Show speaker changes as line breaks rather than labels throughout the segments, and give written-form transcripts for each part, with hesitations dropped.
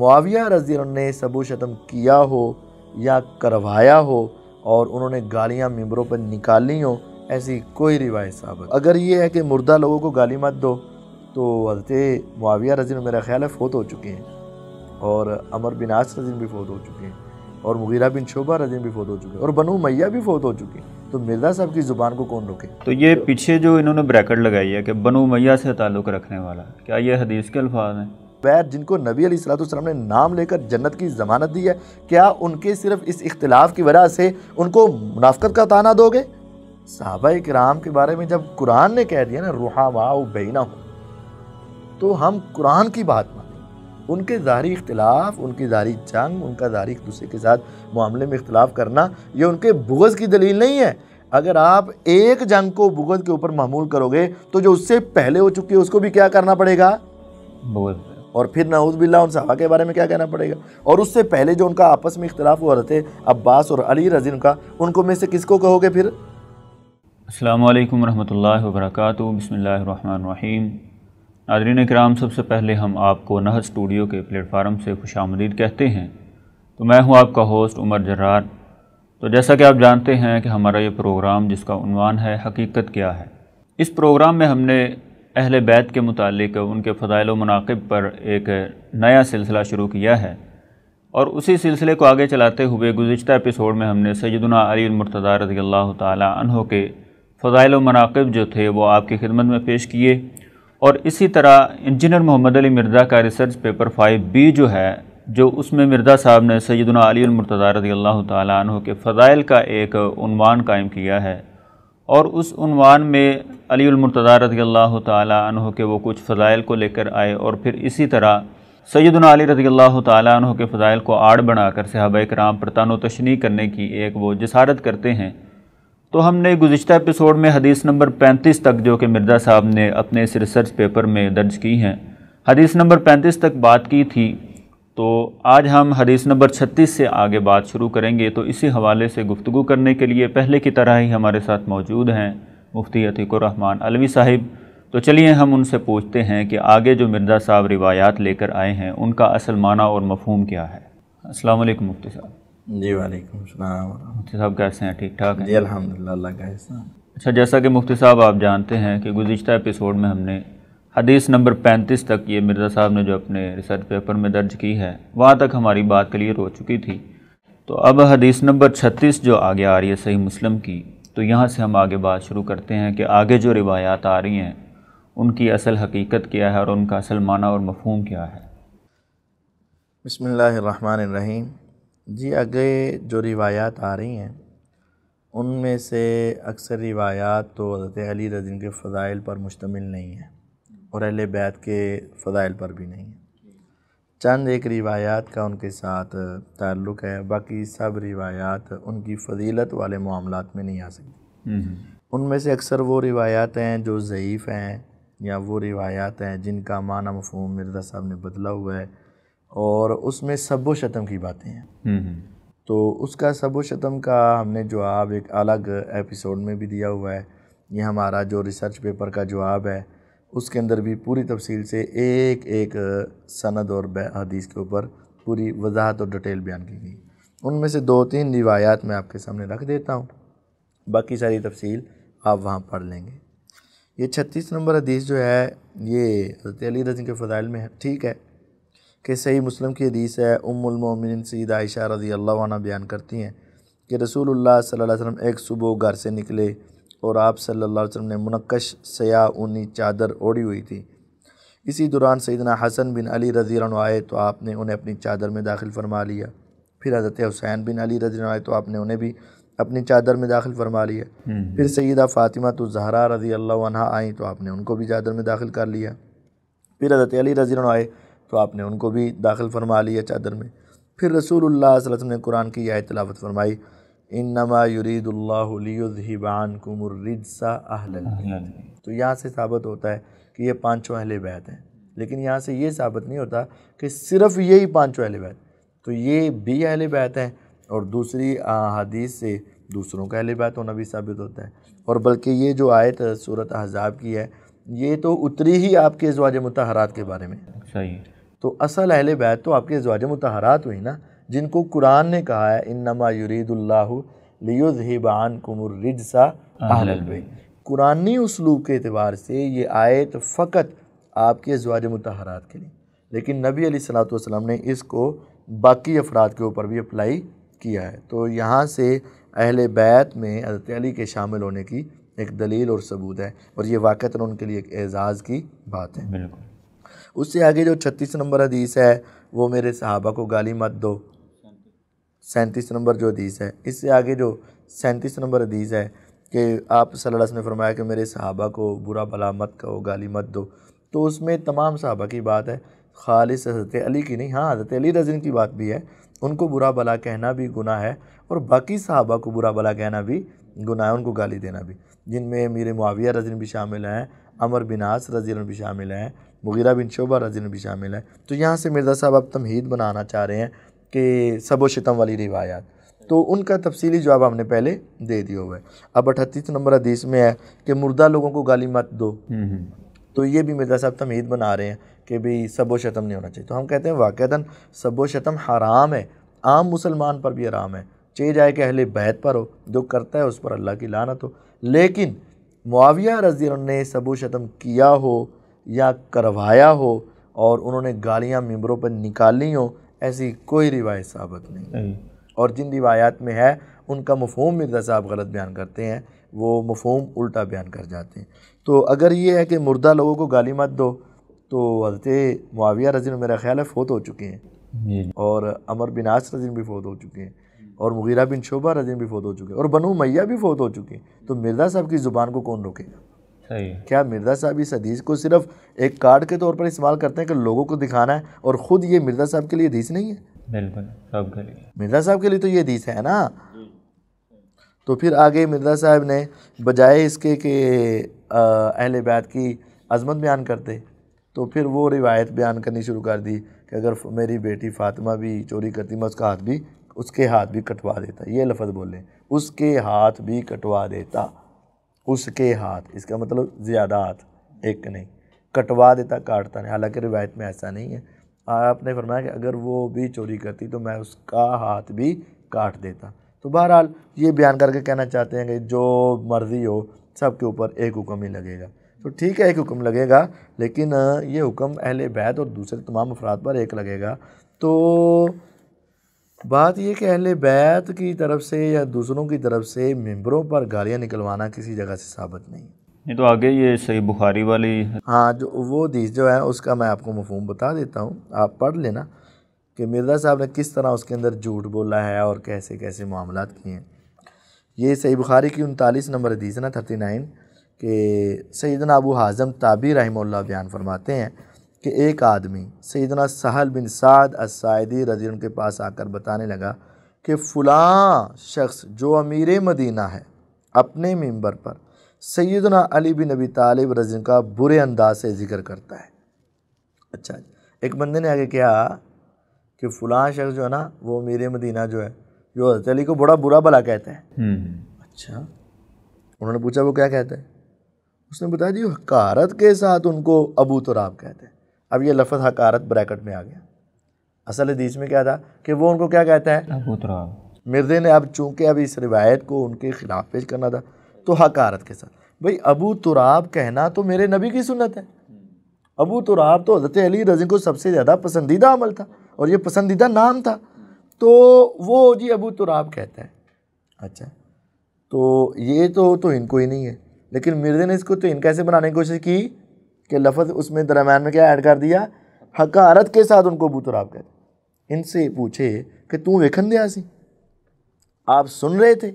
मुआविया रज़ी अल्लाह ने सबो शतम किया हो या करवाया हो और उन्होंने गालियाँ मिंबरों पर निकाली हो, ऐसी कोई रिवायत साबित। अगर ये है कि मुर्दा लोगों को गाली मत दो, तो हज़रत मुआविया रज़ी अल्लाह मेरा ख्याल है फ़ौत हो चुके हैं, और अमर बिन आस रज़ी भी फ़ौत हो चुके हैं, और मुगीरा बिन शोबा रज़ी भी फ़ौत हो चुके हैं, और बनु उमय्या भी फ़ौत हो चुके हैं। तो मिर्ज़ा साहब की ज़ुबान को कौन रोके?
तो ये पीछे जो इन्होंने ब्रैकेट लगाई है कि बनु उमय्या से ताल्लुक़ रखने वाला, क्या ये हदीस के अल्फाज हैं?
बैर जिनको नबी अलैहिस्सलाम ने नाम लेकर जन्नत की ज़मानत दी है, क्या उनके सिर्फ इस इख्तिलाफ की वजह से उनको मुनाफ़िक़त का ताना दोगे? सहाबा किराम के बारे में जब कुरान ने कह दिया ना रुहमाउ बैनहुम, तो हम कुरान की बात मानें। उनके ज़ाहिरी इख्तिलाफ, उनकी ज़ाहिरी जंग, उनका ज़ाहिरी एक दूसरे के साथ मामले में इख्तिलाफ करना, ये उनके बुग़्ज़ की दलील नहीं है। अगर आप एक जंग को बुग़्ज़ के ऊपर महमूल करोगे, तो जो उससे पहले हो चुकी है उसको भी क्या करना पड़ेगा?
बुग़्ज़।
और फिर नऊज़ बिल्लाह उन सहाबा के बारे में क्या कहना पड़ेगा? और उससे पहले जो उनका आपस में इख्तिलाफ हुआ थे अब्बास और अली रज़ी का, उनको में से किसको कहोगे फिर?
अस्सलामु अलैकुम रहमतुल्लाहि व बरकातुहू। बिस्मिल्लाहिर रहमानिर रहीम। नाज़रीन किराम, सबसे पहले हम आपको नहज स्टूडियो के प्लेटफार्म से खुशामदीद कहते हैं। तो मैं हूं आपका होस्ट उमर जर्रार। तो जैसा कि आप जानते हैं कि हमारा ये प्रोग्राम जिसका उन्वान है हकीकत क्या है, इस प्रोग्राम में हमने अहले बैत के मुतालिक उनके फ़ज़ाइल व मनाक़िब पर एक नया सिलसिला शुरू किया है, और उसी सिलसिले को आगे चलाते हुए गुज़िश्ता एपिसोड में हमने सैयदना अली मुर्तज़ा रज़ियल्लाहु ताला अन्हो के फ़ज़ाइल व मनाक़िब जो थे वो आपकी खिदमत में पेश किए। और इसी तरह इंजीनियर मोहम्मद अली मिर्ज़ा का रिसर्च पेपर 5B जो है, जो उसमें मिर्ज़ा साहब ने सैयदना अली मुर्तज़ा रज़ियल्लाहु ताला अन्हो के फ़ज़ाइल का एक उन्वान कायम किया है, और उस उन्वान में अली मुर्तज़ा रज़ियल्लाहु ताला अन्हो के वो कुछ फ़ज़ाइल को लेकर आए, और फिर इसी तरह सैयदना अली रज़ियल्लाहु ताला अन्हो के फ़ज़ाइल को आड़ बनाकर सहाबाए किराम पर तानो तशनीह करने की एक वो जिसारत करते हैं। तो हमने गुज़िश्ता एपिसोड में हदीस नंबर 35 तक, जो कि मिर्ज़ा साहब ने अपने इस रिसर्च पेपर में दर्ज की हैं, हदीस नंबर 35 तक बात की थी। तो आज हम हदीस नंबर 36 से आगे बात शुरू करेंगे। तो इसी हवाले से गुफ्तगू करने के लिए पहले की तरह ही हमारे साथ मौजूद हैं मुफ्ती अतीकुर रहमान अलवी साहिब। तो चलिए हम उनसे पूछते हैं कि आगे जो मिर्ज़ा साहब रिवायात लेकर आए हैं उनका असल माना और मफ़हूम क्या है। अस्सलाम वालेकुम मुफ्ती साहब।
जी वालेकुम सलाम।
मुफ्ती साहब कैसे हैं? ठीक ठाक हैं?
जी अल्हम्दुलिल्लाह, अल्लाह का एहसान।
अच्छा, जैसा कि मुफ्ती साहब आप जानते हैं कि गुज़िश्ता एपिसोड में हमने हदीस नंबर 35 तक, ये मिर्ज़ा साहब ने जो अपने रिसर्च पेपर में दर्ज की है, वहाँ तक हमारी बात क्लियर हो चुकी थी। तो अब हदीस नंबर 36 जो आगे आ रही है सही मुस्लिम की, तो यहाँ से हम आगे बात शुरू करते हैं कि आगे जो रिवायात आ रही हैं उनकी असल हकीकत क्या है और उनका असल माना और मफ़हूम क्या है।
बिस्मिल्लाहिर्रहमानिर्रहीम। जी, आगे जो रिवायात आ रही हैं उनमें से अक्सर रिवायात तो हज़रत अली रज़ी के फ़ज़ाइल पर मुश्तमिल नहीं है, और अहले बैत के फ़ज़ाइल पर भी नहीं है। चंद एक रिवायात का उनके साथ ताल्लुक़ है, बाकी सब रिवायात उनकी फ़जीलत वाले मामलात में नहीं आ सकती। उनमें से अक्सर वो रिवायात हैं जो ज़ईफ़ हैं, या वो रिवायात हैं जिनका माना मफ़हूम मिर्ज़ा साहब ने बदला हुआ है, और उसमें सब व शतम की बातें हैं। तो उसका सब व शतम का हमने जवाब एक अलग एपिसोड में भी दिया हुआ है। ये हमारा जो रिसर्च पेपर का जवाब है उसके अंदर भी पूरी तफसील से एक एक सनद और हदीस के ऊपर पूरी वजाहत और डिटेल बयान की गई। उनमें से 2-3 रिवायात मैं आपके सामने रख देता हूँ, बाकी सारी तफसील आप वहाँ पढ़ लेंगे। ये 36 नंबर हदीस जो है ये हज़रत अली रज़ी के फ़ज़ाइल में है। ठीक है कि सही मुस्लिम की हदीस है। उम्मुल मोमिनीन सय्यदा आयशा रज़ियल्लाहु अन्हा बयान करती हैं कि रसूलुल्लाह सल्लल्लाहु अलैहि वसल्लम एक सुबह घर से निकले और आप सल्लल्लाहु अलैहि वसल्लम ने मुनक्कश सया ऊनी चादर ओढ़ी हुई थी। इसी दौरान सैयदना हसन बिन अली रज़ियल्लाहु अन्हु आए तो आपने उन्हें अपनी चादर में दाखिल फरमा लिया। फिर हज़रत हुसैन बिन अली रज़ियल्लाहु अन्हु आए तो आपने उन्हें भी अपनी चादर में दाखिल फरमा लिया। फिर सैयदा फ़ातिमा तो ज़हरा रज़ियल्लाहु अन्हा आई तो आपने उनको भी चादर में दाखिल कर लिया। फिर हज़रत अली रज़ियल्लाहु अन्हु आए तो आपने उनको भी दाखिल फरमा लिया चादर में। फिर रसूलुल्लाह सल्लल्लाहु अलैहि वसल्लम ने कुरान की आयत तिलावत फरमाई, इन्नमा युरीदुल्लाहु लियुज़हिबा अन्कुमुर रिज्सा अहलल बैत। तो यहाँ से साबित होता है कि ये पाँचों अहले बैत हैं, लेकिन यहाँ से ये साबित नहीं होता कि सिर्फ़ यही पाँचों अहले बैत, तो ये भी अहले बैत हैं, और दूसरी हदीस से दूसरों का अहले बैत होना भी साबित होता है। और बल्कि ये जो आयत सूरत अहज़ाब की है ये तो उतरी ही आपके अज़वाज मुतहरात के बारे में।
सही।
तो असल अहले बैत तो आपके अज़वाज मुतहरात हुई ना, जिनको कुरान ने कहा है इन्नमा युरीदुल्लाहु लियुज़हिब अन्कुमुर रिज्सा अहलल बैत। कुरानी उसलूब के एतबार से ये आयत फ़कत आपके अज़वाज मुतहरात के लिए, लेकिन नबी अलैहिस्सलातु वस्सलाम ने इसको बाकी अफराद के ऊपर भी अप्लाई किया है। तो यहाँ से अहले बैत में हज़रत अली के शामिल होने की एक दलील और सबूत है, और ये वाक़तन उनके लिए एक एज़ाज़ की बात है।
बिल्कुल।
उससे आगे जो 36 नंबर हदीस है, वो मेरे सहाबा को गाली मत दो, 37 नंबर जो हदीस है। इससे आगे जो 37 नंबर हदीस है कि आप सल्लल्लाहु अलैहि वसल्लम ने फरमाया कि मेरे सहाबा को बुरा भला मत कहो, गाली मत दो। तो उसमें तमाम सहाबा की बात है, खालिस हज़रत अली की नहीं। हाँ, हज़रत अली रज़ी की बात भी है, उनको बुरा भला कहना भी गुनाह है, और बाकी सहाबा को बुरा भला कहना भी गुनाह है, उनको गाली देना भी, जिनमें मीर मुआविया रज़ी भी शामिल हैं, अमर बिन आस रज़ी भी शामिल हैं, मुगीरा बिन शोबा रज़ी भी शामिल हैं। तो यहाँ से मिर्ज़ा साहब अब तमहीद बनाना चाह रहे हैं कि सबो शितम वाली रिवायात, तो उनका तफसीली जवाब हमने पहले दे दिया हुआ है। अब 38 नंबर हदीस में है कि मुर्दा लोगों को गाली मत दो। तो ये भी मिर्ज़ा साहब तमहीद बना रहे हैं कि भाई सबो शतम नहीं होना चाहिए। तो हम कहते हैं वाक़तन सबो शतम हराम है, आम मुसलमान पर भी हराम है, चाहे जाए कि अहले बैत पर हो, जो करता है उस पर अल्लाह की लानत हो। लेकिन मुआविया रज़ी अल्लाह ने सबो शतम किया हो या करवाया हो और उन्होंने गालियाँ मिंबरों पर निकाली हो, ऐसी कोई रिवायत साबित नहीं। और जिन रिवायात में है उनका मफ़हूम मिर्ज़ा साहब गलत बयान करते हैं, वो मफ़हूम उल्टा बयान कर जाते हैं। तो अगर ये है कि मुर्दा लोगों को गाली मत दो, तो हज़रत मुआविया रज़ी मेरा ख्याल है फ़ौत हो चुके हैं, और अमर बिन आस रज़ी भी फ़ौत हो चुके हैं, और मुगीरा बिन शोबा रज़ी भी फ़ौत हो चुके हैं, और बनु उमय्या भी फ़ौत हो चुके हैं। तो मिर्ज़ा साहब की ज़ुबान को कौन रोकेगा?
सही है।
क्या मिर्ज़ा साहब इस हदीस को सिर्फ एक कार्ड के तौर पर इस्तेमाल करते हैं कि लोगों को दिखाना है, और ख़ुद ये मिर्ज़ा साहब के लिए हदीस नहीं है?
बिल्कुल, सबके लिए।
मिर्ज़ा साहब के लिए तो ये हदीस है ना। तो फिर आगे मिर्ज़ा साहब ने बजाय इसके कि अहले बैत की अज़मत बयान करते, तो फिर वो रिवायत बयान करनी शुरू कर दी कि अगर मेरी बेटी फ़ातिमा भी चोरी करती, मैं उसके हाथ भी कटवा देता। ये लफ्ज़ बोले, उसके हाथ भी कटवा देता, उसके हाथ, इसका मतलब ज़्यादा हाथ, एक नहीं, कटवा देता, काटता नहीं। हालांकि रिवायत में ऐसा नहीं है। आपने फरमाया कि अगर वो भी चोरी करती तो मैं उसका हाथ भी काट देता। तो बहरहाल ये बयान करके कहना चाहते हैं कि जो मर्ज़ी हो सब के ऊपर एक हुक्म ही लगेगा। तो ठीक है, एक हुक्म लगेगा, लेकिन ये हुक्म अहले बैत और दूसरे तमाम अफराद पर एक लगेगा। तो बात ये कि अहले बैत की तरफ से या दूसरों की तरफ से मिंबरों पर गालियाँ निकलवाना किसी जगह से साबित नहीं।
ये तो आगे ये सही बुखारी वाली,
हाँ, जो वो हदीस जो है उसका मैं आपको मफ़हूम बता देता हूँ, आप पढ़ लेना कि मिर्ज़ा साहब ने किस तरह उसके अंदर झूठ बोला है और कैसे कैसे मामलात किए हैं। ये सही बुखारी की 39 नंबर हदीस ना 39 कि सैयदना अबू हाज़म ताबी रहमहुल्लाह बयान फरमाते हैं कि एक आदमी सैयदना सहल बिन साद अस्साइदी रज़ी अल्लाह के पास आकर बताने लगा कि फ़लाँ शख्स जो अमीर मदीना है अपने मिंबर पर सैयदना अली बिन अबी तालिब रज़ी का बुरे अंदाज से ज़िक्र करता है। अच्छा, एक बंदे ने आगे कहा कि फ़लाँ शख्स जो है ना, वो अमीर मदीना जो है, जो हज़रत अली को बड़ा बुरा भला कहता है। अच्छा, उन्होंने पूछा वो क्या कहता है? उसने बताया जी हकारत के साथ उनको अबू तुराब कहते हैं। अब ये लफ्ज़ हकारत ब्रैकेट में आ गया। असल हदीस में क्या था कि वो उनको क्या कहता है?
अबू तुराब।
मिर्ज़े ने अब चूँकि अब इस रिवायत को उनके ख़िलाफ़ पेश करना था, तो हकारत के साथ। भाई अबू तुराब कहना तो मेरे नबी की सुन्नत है। अबू तुराब तो हज़रत अली रज़ी को सबसे ज़्यादा पसंदीदा अमल था और ये पसंदीदा नाम था, तो वो जी अबू तुराब कहता है। अच्छा, तो ये तो इनको ही नहीं है, लेकिन मिर्ज़े ने इसको तो इन कैसे बनाने की कोशिश की कि लफ्ज़ उसमें दरम्यान में क्या ऐड कर दिया? हकारत के साथ उनको अबू तुराब कहते। इनसे पूछे कि तू वेखन दिया सी, आप सुन रहे थे?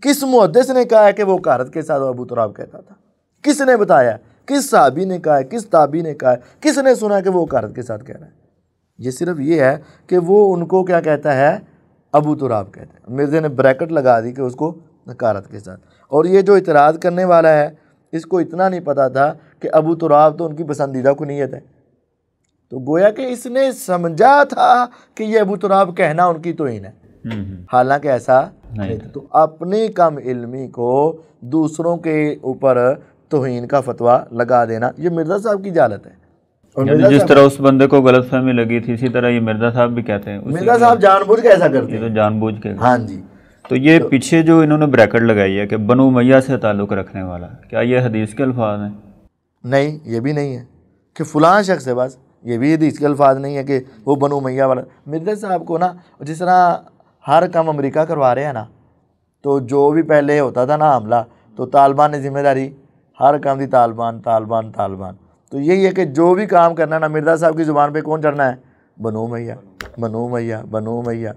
किस मुहद्दिस ने कहा है कि वो हकारत के साथ अबू तुराब कहता था? किसने बताया? किस साहबी ने कहा है? किस ताबी ने कहा है? किसने सुना है कि वो हकारत के साथ कह रहा है? ये सिर्फ ये है कि वो उनको क्या कहता है? अबू तुराब कहते हैं। मिर्ज़े ने ब्रैकेट लगा दी कि उसको हकारत के साथ। और ये जो इतराज़ करने वाला है, इसको इतना नहीं पता था कि अबू तुराब तो उनकी पसंदीदा कुनीयत है। तो गोया कि इसने समझा था कि ये अबू तुराब कहना उनकी तौहीन है, हालांकि ऐसा नहीं था। तो अपनी कम इल्मी को दूसरों के ऊपर तौहीन का फतवा लगा देना, ये मिर्ज़ा साहब की जालत है। और
जिस तरह उस बंदे को गलतफहमी लगी थी इसी तरह ये मिर्ज़ा साहब भी कहते हैं।
मिर्ज़ा साहब जानबूझ के ऐसा करते हैं,
ये तो जानबूझ के।
हाँ जी।
तो ये पीछे जो इन्होंने ब्रैकेट लगाई है कि बनु उमैया से ताल्लुक़ रखने वाला, क्या ये हदीस के अल्फाज हैं?
नहीं, ये भी नहीं है कि फ़लाँ शख्स है, बस ये भी हदीस के अल्फाज नहीं है कि वो बनु उमैया वाला। मिर्ज़ा साहब को ना जिस तरह हर काम अमेरिका करवा रहे हैं ना, तो जो भी पहले होता था ना हमला, तो तालिबान ने जिम्मेदारी हर काम दी तालिबान तालिबान तालिबान। तो यही है कि जो भी काम करना है ना, मिर्ज़ा साहब की ज़ुबान पे कौन चढ़ना है? बनु उमैया बनु उमैया बनु उमैया।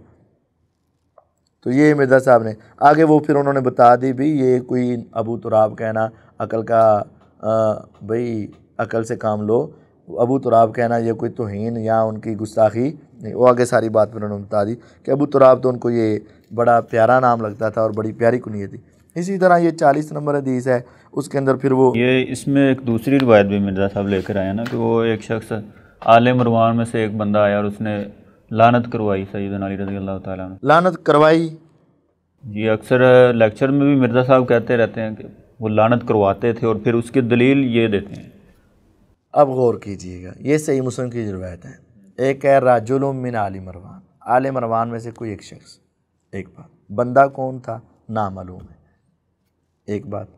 तो ये मिर्ज़ा साहब ने आगे वो फिर उन्होंने बता दी भी ये कोई अबू तुराब कहना अकल का, भाई अकल से काम लो, अबू तुराब कहना ये कोई तौहीन या उनकी गुस्ताखी नहीं। वो आगे सारी बात फिर उन्होंने बता दी कि अबू तुराब तो उनको ये बड़ा प्यारा नाम लगता था और बड़ी प्यारी कुनियत थी। इसी तरह ये 40 नंबर हदीस है, उसके अंदर फिर वो
ये इसमें एक दूसरी रिवायत भी मिर्ज़ा साहब लेकर आए ना कि वो एक शख्स आले मरवान में से एक बंदा आया और उसने लानत करवाई सैयदना अली रज़ी अल्लाह ताला अन्हु।
लानत करवाई।
ये अक्सर लेक्चर में भी मिर्ज़ा साहब कहते रहते हैं कि वो लानत करवाते थे और फिर उसकी दलील ये देते हैं।
अब गौर कीजिएगा, ये सही मुस्लिम की रिवायत है। एक है राजुलुम मिन आले मरवान, आले मरवान में से कोई एक शख्स, एक बात। बंदा कौन था नामालूम है, एक बात।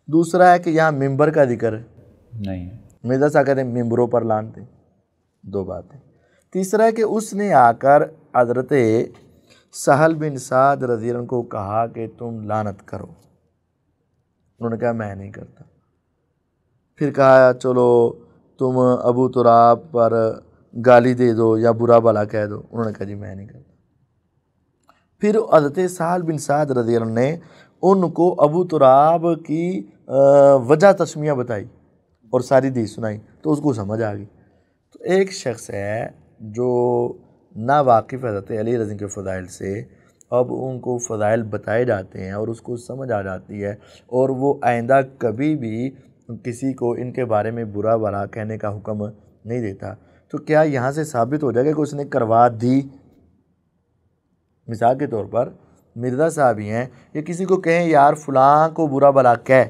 दूसरा है कि यहाँ मिंबर का जिक्र
नहीं है,
मिर्ज़ा साहब कहते हैं मिंबरों पर लानते, दो बातें। तीसरा है कि उसने आकर हज़रत सहल बिन साद रज़ी अल्लाह को कहा कि तुम लानत करो, उन्होंने कहा मैं नहीं करता। फिर कहा चलो तुम अबू तुराब पर गाली दे दो या बुरा भला कह दो, उन्होंने कहा जी मैं नहीं करता। फिर हज़रत सहल बिन साद रज़ी अल्लाह ने उनको अबू तुराब की वजह तस्मिया बताई और सारी दी सुनाई, तो उसको समझ आ गई। तो एक शख्स है जो ना वाकिफ़ हज़रत अली रज़ी के फ़ज़ाइल से, अब उनको फ़ज़ाइल बताए जाते हैं और उसको समझ आ जाती है और वो आइंदा कभी भी किसी को इनके बारे में बुरा भला कहने का हुक्म नहीं देता। तो क्या यहाँ से साबित हो जाएगा कि उसने करवा दी? मिसाल के तौर पर मिर्ज़ा साहब ही हैं, ये किसी को कहें यार फ़लाँ को बुरा भला कह,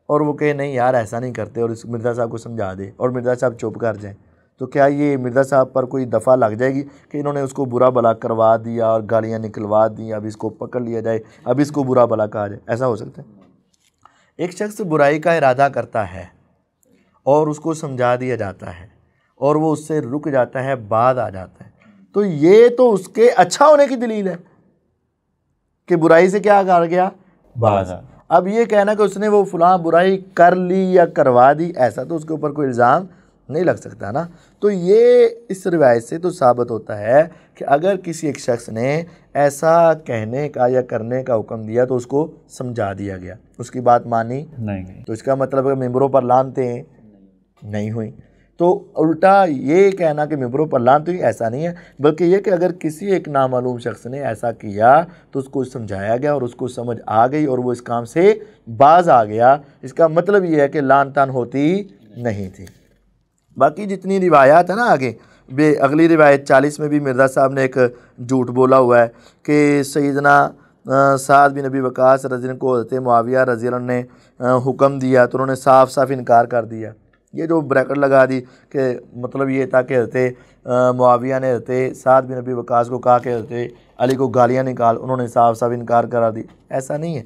और वो कहे नहीं यार ऐसा नहीं करते, और इस मिर्ज़ा साहब को समझा दे और मिर्ज़ा साहब चुप कर जाएं, तो क्या ये मिर्ज़ा साहब पर कोई दफ़ा लग जाएगी कि इन्होंने उसको बुरा भला करवा दिया और गालियाँ निकलवा दी, अब इसको पकड़ लिया जाए, अब इसको बुरा भला कहा जाए? ऐसा हो सकता है? एक शख्स बुराई का इरादा करता है और उसको समझा दिया जाता है और वो उससे रुक जाता है, बाद आ जाता है, तो ये तो उसके अच्छा होने की दलील है कि बुराई से क्या कर गया, बाज। अब ये कहना कि उसने वो फलां बुराई कर ली या करवा दी, ऐसा तो उसके ऊपर कोई इल्ज़ाम नहीं लग सकता ना। तो ये इस रिवायत से तो साबित होता है कि अगर किसी एक शख्स ने ऐसा कहने का या करने का हुक्म दिया तो उसको समझा दिया गया, उसकी बात मानी नहीं, तो इसका मतलब है मिंबरों पर लानते नहीं हुई। तो उल्टा ये कहना कि मिंबरों पर लानत हुई, ऐसा नहीं है, बल्कि ये कि अगर किसी एक नामालूम शख्स ने ऐसा किया तो उसको समझाया गया और उसको समझ आ गई और वो इस काम से बाज आ गया। इसका मतलब ये है कि लान तान होती नहीं थी। बाकी जितनी रिवायात है ना, आगे अगली रिवायत 40 में भी मिर्ज़ा साहब ने एक झूठ बोला हुआ है कि सैयदना साद बिन नबी वक़ास रज़ी अल्लाह को हज़रत मुआविया रज़ी अल्लाह ने हुक्म दिया तो उन्होंने साफ साफ इनकार कर दिया। ये जो ब्रैकेट लगा दी कि मतलब ये था कि हज़रत मुआविया ने हज़रत साद बिन नबी वक़ास को कहा कि हज़रत अली को गालियाँ निकाल, उन्होंने साफ साफ इनकार करा दी, ऐसा नहीं है।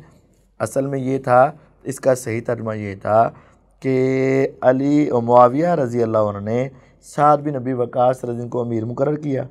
असल में ये था, इसका सही तर्जुमा ये था कि अली और मुआविया रज़ी अल्लाह अन्हु ने साद बिन नबी वक़ास रज़ी को अमीर मुकर्रर किया।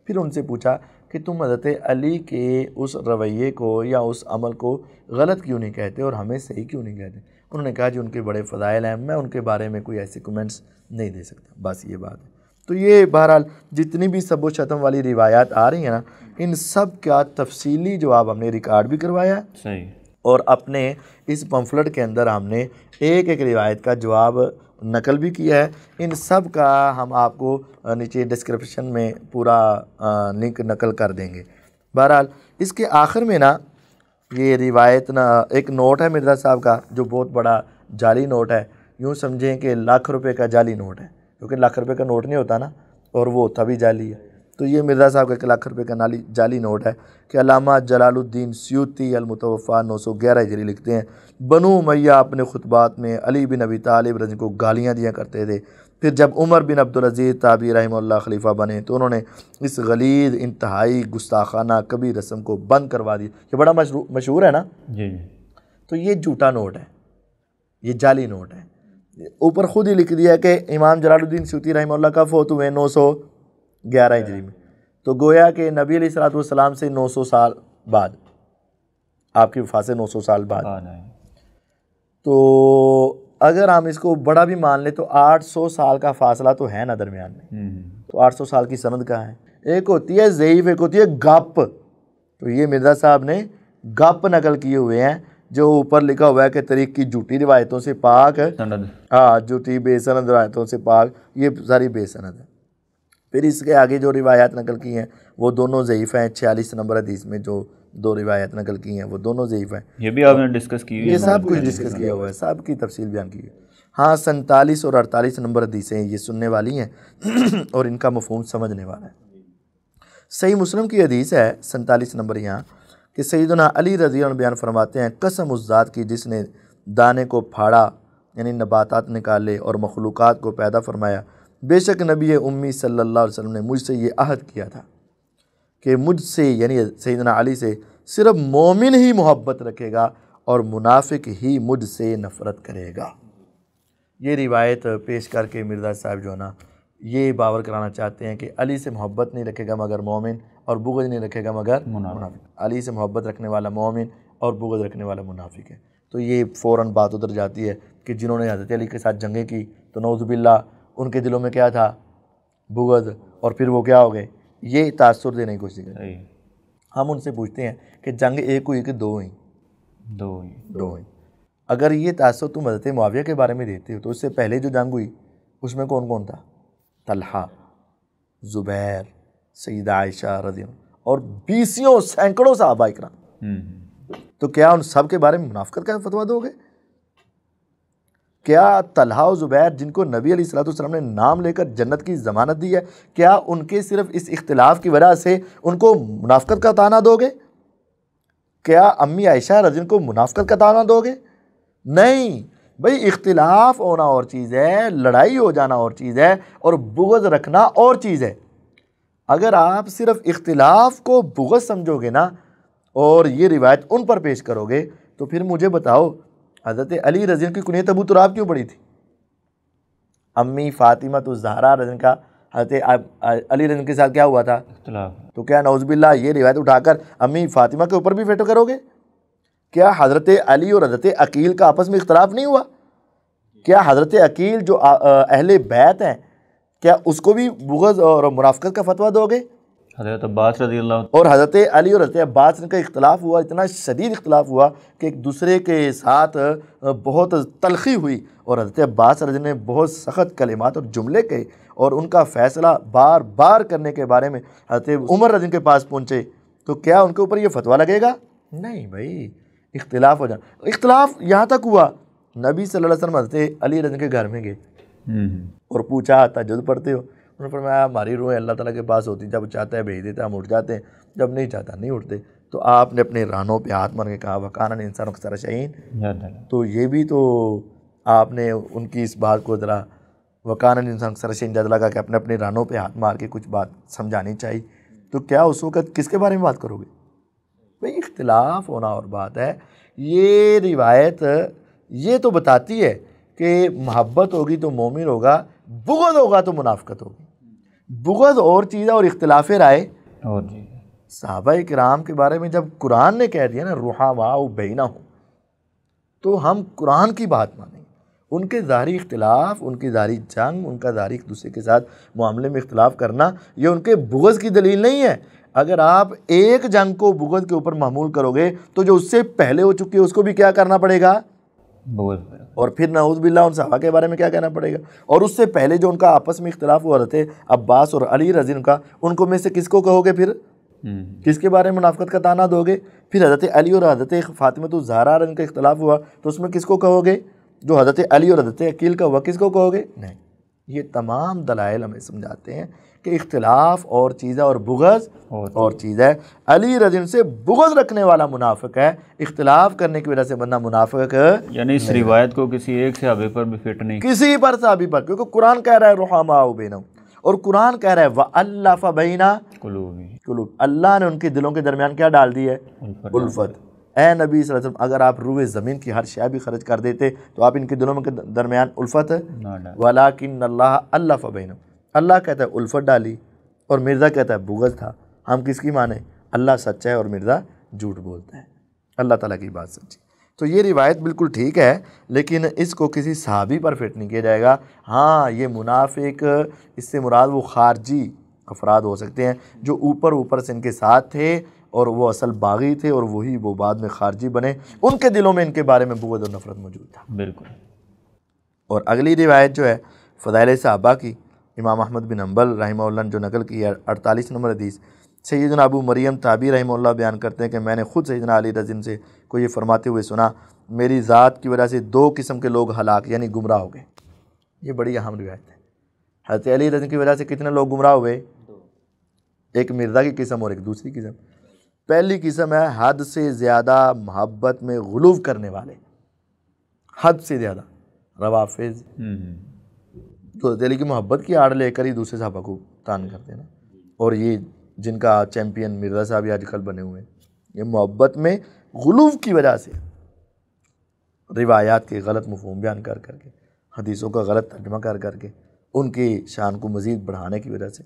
फिर उनसे पूछा कि तुम हज़रत अली के उस रवैये को या उस अमल को गलत क्यों नहीं कहते और हमें सही क्यों नहीं कहते? उन्होंने कहा जी उनके बड़े फ़ज़ाइल हैं, मैं उनके बारे में कोई ऐसे कमेंट्स नहीं दे सकता, बस ये बात है। तो ये बहरहाल जितनी भी सब व शतम वाली रिवायात आ रही हैं ना, इन सब का तफसीली जवाब हमने रिकॉर्ड भी करवाया
सही, और
अपने इस पम्फलेट के अंदर हमने एक एक रिवायत का जवाब नकल भी किया है। इन सब का हम आपको नीचे डिस्क्रिप्शन में पूरा लिंक नकल कर देंगे। बहरहाल इसके आखिर में ना ये रिवायत ना एक नोट है मिर्ज़ा साहब का जो बहुत बड़ा जाली नोट है, यूँ समझें कि लाख रुपए का जाली नोट है, क्योंकि लाख रुपए का नोट नहीं होता ना, और वो होता भी जाली है। तो ये मिर्ज़ा साहब का 1 लाख रुपये का जाली नोट है कि अल्लामा जलालुद्दीन सयूती अल-मुतवफ़ा 911 हिजरी लिखते हैं, बनु उमय्या अपने खुतबात में अली बिन अबी तालिब रज़ी को गालियाँ दिया करते थे। फिर जब उमर बिन अब्दुल अज़ीज़ ताबी रहमहुल्लाह खलीफा बने तो उन्होंने इस गलीज़ इंतहाई गुस्ताखाना कबीर रस्म को बंद करवा दिया। ये बड़ा मशहूर है ना
जी।
तो ये झूठा नोट है, ये जाली नोट है। ऊपर ख़ुद ही लिख दिया कि इमाम जलालुद्दीन सयूती रहमहुल्लाह का फ़ौत हुए 911 हिजरी में, तो गोया कि नबी अलैहिस्सलातु वस्सलाम से 900 साल बाद, आपकी वफ़ात से 900 साल बाद। तो अगर हम इसको बड़ा भी मान ले तो 800 साल का फासला तो है ना दरमियान में। तो 800 साल की सनद कहाँ है? एक होती है ज़ईफ़, एक होती है गप। तो ये मिर्ज़ा साहब ने गप नकल किए हुए हैं, जो ऊपर लिखा हुआ है कि तरीक़ की झूठी रिवायतों से पाक है। हाँ, झूठी बेसनद रिवायतों से पाक, ये सारी बेसनद है। फिर इसके आगे जो रिवायात नकल की हैं वो दोनों ज़ईफ़ हैं। 46 नंबर हदीस में जो 2 रिवायत नकल की हैं वो दोनों ज़ईफ़ हैं।
ये भी आपने डिस्कस की है?
ये सब कुछ डिस्कस किया हुआ है, सब की तफसील बयान की है। हाँ, 47 और 48 नंबर हदीसें ये सुनने वाली हैं और इनका मफ़हूम समझने वाला है। सही मुस्लिम की हदीस है 47 नंबर यहाँ कि सैयदना अली रज़ी अल्लाह बयान फरमाते हैं, कसम उस ज़ात की जिसने दाने को फाड़ा यानी नबातात निकाले और मखलूक़ात को पैदा फरमाया, बेशक नबी उम्मी सल्लल्लाहु अलैहि वसल्लम ने मुझसे ये अहद किया था कि मुझसे यानी सैयदना अली से सिर्फ मोमिन ही मोहब्बत रखेगा और मुनाफिक ही मुझसे नफ़रत करेगा। ये रिवायत पेश करके मिर्ज़ा साहब जो है ना ये बावर कराना चाहते हैं कि अली से मोहब्बत नहीं रखेगा मगर मोमिन और बुग़्ज़ नहीं रखेगा मगर मुनाफिक। अली से मोहब्बत रखने वाला मोमिन और बुग़्ज़ रखने वाला मुनाफिक है। तो ये फ़ौरन बात उधर जाती है कि जिन्होंने हज़रत अली के साथ जंगें की तो नऊज़ुबिल्लाह उनके दिलों में क्या था? बुग़्ज़, और फिर वो क्या हो गए? ये तासुर देने की कोशिश करें। हम उनसे पूछते हैं कि जंग एक हुई कि दो हुई? दो हुई। अगर ये तासुर तुम हज़रत मुआविया के बारे में देते हो तो उससे पहले जो जंग हुई उसमें कौन कौन था? तलहा, ज़ुबैर, सैयदा आयशा रज़ी और बीसियों सैकड़ों सहाबा इकराम। तो क्या उन सब के बारे में मुनाफ़िक़त का फतवा दोगे? क्या तलहा और ज़ुबैर जिनको नबी अलैहिस्सलातु वस्सलाम ने नाम लेकर जन्नत की ज़मानत दी है, क्या उनके सिर्फ इस इख्तिलाफ़ की वजह से उनको मुनाफ़िक़त का ताना दोगे? क्या अम्मी आयशा रज़ी को मुनाफ़िक़त का ताना दोगे? नहीं भाई, इख्तिलाफ़ होना और चीज़ है, लड़ाई हो जाना और चीज़ है, और बुग़्ज़ रखना और चीज़ है। अगर आप सिर्फ इख्तिलाफ़ को बुग़्ज़ समझोगे ना और ये रिवायत उन पर पेश करोगे तो फिर मुझे बताओ हज़रत अली रज़ी की कुनियत अबू तुराब क्यों पड़ी थी? अम्मी फ़ातिमा तो ज़हरा रज़ी का हज़रत अली रज़ी के साथ क्या हुआ था? तो क्या नौज़ुबिल्लाह ये रिवायत उठाकर अम्मी फ़ातिमा के ऊपर भी फेटो करोगे? क्या हज़रत अली और हज़रत अकील का आपस में इख्तिलाफ़ नहीं हुआ? क्या हज़रत अकील जो अहले बैत हैं क्या उसको भी बुग़्ज़ और मुनाफ़िक़त का फतवा दोगे?
हज़रत अब्बास रज़ी अल्लाह
और हज़रत अली और हज़रत अब्बास का इख्तिलाफ़ हुआ, इतना शदीद इख्तिलाफ़ हुआ कि एक दूसरे के साथ बहुत तलख़ी हुई और हज़रत अब्बास रज़ी ने बहुत सख्त कलिमात और जुमले कहे और उनका फ़ैसला बार बार करने के बारे में हज़रत उमर रज़ी के पास पहुँचे। तो क्या उनके ऊपर ये फतवा लगेगा? नहीं भाई, इख्तिलाफ़ हो जाए। इख्तिलाफ़ यहाँ तक हुआ नबी सल्लल्लाहु अलैहि वसल्लम हज़रत अली रज़ी के घर में गए और पूछा तहज्जुद पढ़ते हो? उन्होंने फरमाया हमारी रूह अल्लाह ताला के पास होती, जब चाहता है भेज देता है, हम उठ जाते हैं, जब नहीं चाहता नहीं उठते। तो आपने अपने रानों पे हाथ मार के कहा वकाना इंसान अक्सर शहीन। तो ये भी तो आपने उनकी इस बात को ज़रा वकाना इंसान अक्सर शहीन ज़्यादा लगा कि अपने अपने रानों पे हाथ मार के कुछ बात समझानी चाहिए। तो क्या उस वक़्त किसके बारे में बात करोगे भाई? इख्तिलाफ़ होना और बात है। ये रिवायत ये तो बताती है कि मोहब्बत होगी तो मोमिन होगा, बुग़्ज़ होगा तो मुनाफ़िक़त होगी। बुग़्ज़ और चीज़ है और इख्तिलाफ़ राय और चीज़। सहाबा किराम के बारे में जब कुरान ने कह दिया ना रुहमाउ बैनहुम, तो हम कुरान की बात मानेंगे। उनके ज़ाहिरी इख्तिलाफ़, उनकी ज़ाहिरी जंग, उनका ज़ाहिरी एक दूसरे के साथ मामले में इख्तिलाफ़ करना ये उनके बुग़्ज़ की दलील नहीं है। अगर आप एक जंग को बुग़्ज़ के ऊपर मामूल करोगे तो जो उससे पहले हो चुकी है उसको भी क्या करना पड़ेगा? और फिर नऊज़ुबिल्लाह उन सहाबा के बारे में क्या कहना पड़ेगा? और उससे पहले जो उनका आपस में इख्तिलाफ़ हुआ थे अब्बास और अली रज़ी का, उनको में से किसको कहोगे? फिर किसके बारे में मुनाफ़िक़त का ताना दोगे? फिर हज़रत अली और हज़रत फ़ातिमा तो ज़हरा रज़ी का इख्तिलाफ़ हुआ तो उसमें किसको कहोगे? जो हज़रत अली और हज़रत अकील का हुआ किसको कहोगे? नहीं। ये तमाम दलाइल हमें समझाते हैं कि इख्तिलाफ और चीज़ है और बुग़्ज़ और चीज़ है। अली रज़ी से बुग़्ज़ रखने वाला मुनाफिक है, इख्तिलाफ करने की वजह से बंदा मुनाफिक,
यानी इस रिवायत को किसी एक सहाबी पर भी फिट नहीं,
किसी पर सहाबी पर, क्योंकि कुरान कह रहा है रुहमाउ बैनहुम, और कुरान कह रहा है वअल्लफ़ बैना कुलूब, अल्लाह ने उनके दिलों के दरमियान क्या डाल दी है, उल्फत। ए नबी सल्लल्लाहु अलैहि वसल्लम, अगर आप रूए ज़मीन की हर शय भी खर्च कर देते तो आप इनके दिलों के दरमियान उल्फत, वलाकिन अल्लाह अल्लफ़ बैनहुम, अल्लाह कहता है उल्फत डाली और मिर्ज़ा कहता है बुग़्ज़ था। हम किसकी माने? अल्लाह सच्चा है और मिर्ज़ा झूठ बोलता है, अल्लाह ताला की बात सच्ची। तो ये रिवायत बिल्कुल ठीक है, लेकिन इसको किसी सहाबी पर फिट नहीं किया जाएगा। हाँ, ये मुनाफिक, इससे मुराद वो खारजी अफराद हो सकते हैं जो ऊपर ऊपर से इनके साथ थे और वो असल बागी थे और वही वो बाद में खारजी बने, उनके दिलों में इनके बारे में बुग़्ज़ और नफ़रत मौजूद था।
बिल्कुल।
और अगली रिवायत जो है फ़ज़ाइल सहाबा की, इमाम अहमद बिन हम्बल रहमहुल्लाह ने जो नकल की है 48 नंबर हदीस, सैयदना अबू मरियम ताबी रहमहुल्लाह बयान करते हैं कि मैंने खुद सैयदना अली रज़ी से को ये फरमाते हुए सुना, मेरी ज़ात की वजह से 2 किस्म के लोग हलाक यानी गुमराह हो गए। ये बड़ी अहम रिवायत है। हज़रत अली रज़ी की वजह से कितने लोग गुमराह हुए? एक मिर्ज़ा की किस्म और एक दूसरी किस्म। पहली किस्म है हद से ज़्यादा मोहब्बत में गुलूव करने वाले, हद से ज़्यादा रवाफ़िज़, तो दिल की मोहब्बत की आड़ लेकर ही दूसरे साहबा को तान करते हैं ना। और ये जिनका चैम्पियन मिर्ज़ा साहब ही आजकल बने हुए हैं, ये मोहब्बत में गुलूव की वजह से रिवायात के गलत मफ़हूम बयान कर करके, हदीसों का गलत तर्जुमा कर करके उनकी शान को मज़ीद बढ़ाने की वजह से।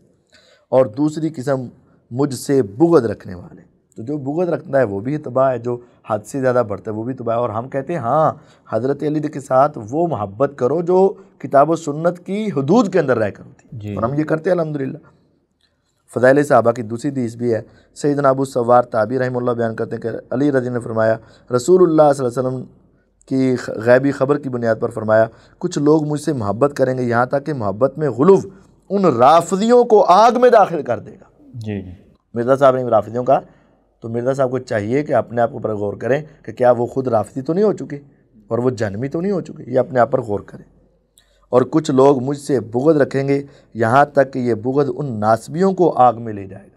और दूसरी किस्म मुझसे बुग़्ज़ रखने वाले, तो जो बुग़्ज़ रखता है वो भी तबाह है, जो हद से ज़्यादा बढ़ता है वो भी तबाह है। और हम कहते हैं हाँ, हज़रत अली के साथ वो मोहब्बत करो जो किताब व सुन्नत की हुदूद के अंदर रह कर होती, और हम ये करते हैं अल्हम्दुलिल्लाह। फ़ज़ाइल सहाबा की दूसरी हदीस भी है, सैयदना अबू सवार ताबी रहमहुल्लाह बयान करते हैं कि अली रज़ी ने फरमाया, रसूलुल्लाह सल्लल्लाहु अलैहि वसल्लम की गैबी ख़बर की बुनियाद पर फरमाया, कुछ लोग मुझसे मोहब्बत करेंगे यहाँ तक कि मोहब्बत में गुलूव उन राफ़िदियों को आग में दाखिल कर देगा।
जी।
मिर्ज़ा साहब ने राफ़िदियों का, तो मिर्ज़ा साहब को चाहिए कि अपने आप पर गौर करें कि क्या वो खुद राफ़िदी तो नहीं हो चुके और वो जहनमी तो नहीं हो चुके, ये अपने आप पर गौर करें। और कुछ लोग मुझसे बुग़्ज़ रखेंगे यहाँ तक कि ये बुग़्ज़ उन नासबियों को आग में ले जाएगा।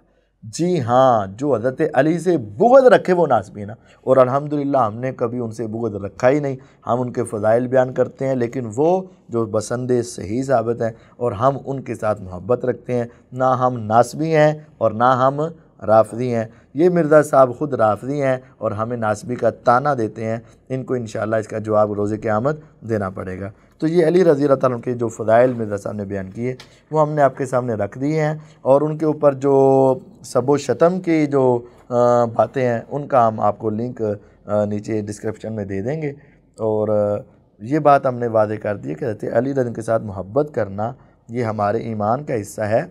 जी हाँ, जो हज़रत अली से बुग़्ज़ रखे वो नासबी है ना, और अल्हम्दुलिल्लाह हमने कभी उनसे बुग़्ज़ रखा ही नहीं। हम उनके फ़ज़ाइल बयान करते हैं, लेकिन वो जो बसंदे सही साबित हैं और हम उनके साथ मोहब्बत रखते हैं। ना हम नासबी हैं और ना हम राफ़िदी हैं। ये मिर्ज़ा साहब ख़ुद राफ़िदी हैं और हमें नासबी का ताना देते हैं। इनको इंशाअल्लाह इसका जवाब रोज़े क़यामत देना पड़ेगा। तो ये अली रज़ी अल्लाह ताला के जो फ़ज़ाइल मिर्ज़ा साहब ने बयान किए वो हमने आपके सामने रख दिए हैं, और उनके ऊपर जो सबो शतम की जो बातें हैं उनका हम आपको लिंक नीचे डिस्क्रिप्शन में दे देंगे। और ये बात हमने वादे कर दी है कि हज़रत अली रज़ी के साथ मोहब्बत करना ये हमारे ईमान का हिस्सा है,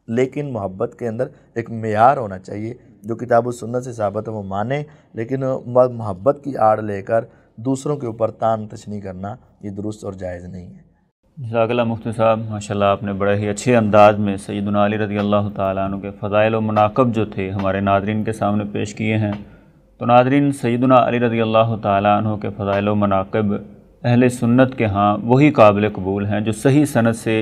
लेकिन मोहब्बत के अंदर एक मेयार होना चाहिए। जो किताब व सुन्नत से साबित है वो माने, लेकिन मोहब्बत की आड़ लेकर दूसरों के ऊपर तान तशनी करना ये दुरुस्त और जायज़ नहीं है।
जज़ाकल्लाह मुफ्ती साहब, माशाल्लाह आपने बड़े ही अच्छे अंदाज़ में सैयदना अली रज़ी अल्लाह तआला अन्हु के फ़ज़ाइल व मनाक़िब जो थे हमारे नाज़रीन के सामने पेश किए हैं। तो नाज़रीन, सैयदना अली रज़ी अल्लाह तआला अन्हु के फ़ज़ाइल व मनाक़िब अहले सुन्नत के यहाँ वही काबिल कबूल हैं जो सही सनद से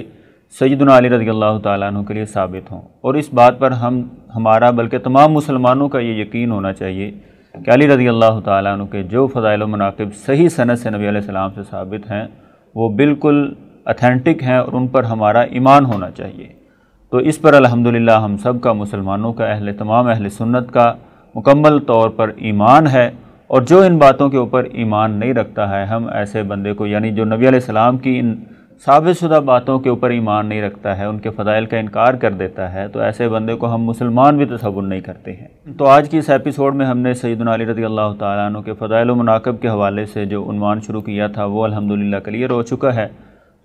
सैयदना अली रज़ी अल्लाह तआला अन्हु के लिए साबित हों। और इस बात पर हमारा बल्कि तमाम मुसलमानों का ये यकीन होना चाहिए कि अली रज़ी अल्लाह तआला अन्हु के जो फ़ज़ाइल व मनाक़िब सही सनद से नबी अलैहिस्सलाम से साबित हैं वो बिल्कुल अथेंटिक हैं और उन पर हमारा ईमान होना चाहिए। तो इस पर अल्हम्दुलिल्लाह हम सब का, मुसलमानों का, तमाम अहले सुन्नत का मुकम्मल तौर पर ईमान है। और जो इन बातों के ऊपर ईमान नहीं रखता है, हम ऐसे बंदे को, यानी जो नबी अलैहिस्सलाम की इन साबित शुदा बातों के ऊपर ईमान नहीं रखता है, उनके फ़ज़ाइल का इनकार कर देता है, तो ऐसे बंदे को हम मुसलमान भी तसव्वुर नहीं करते हैं। तो आज की इस एपिसोड में हमने सैयदना अली रज़ी अल्लाह तआला अन्हु के फ़ज़ाइल व मनाक़िब के हवाले से जो उन्वान शुरू किया था वो अल्हम्दुलिल्लाह क्लियर हो चुका है।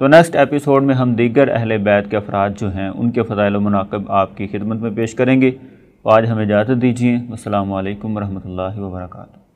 तो नेक्स्ट एपिसोड में हम दीगर अहले बैत के अफराद जो हैं उनके फ़ज़ाइल व मनाक़िब आपकी खिदमत में पेश करेंगे। तो आज हमें इजाज़त दीजिए। अस्सलामु अलैकुम व रहमतुल्लाहि व बरकातुहू।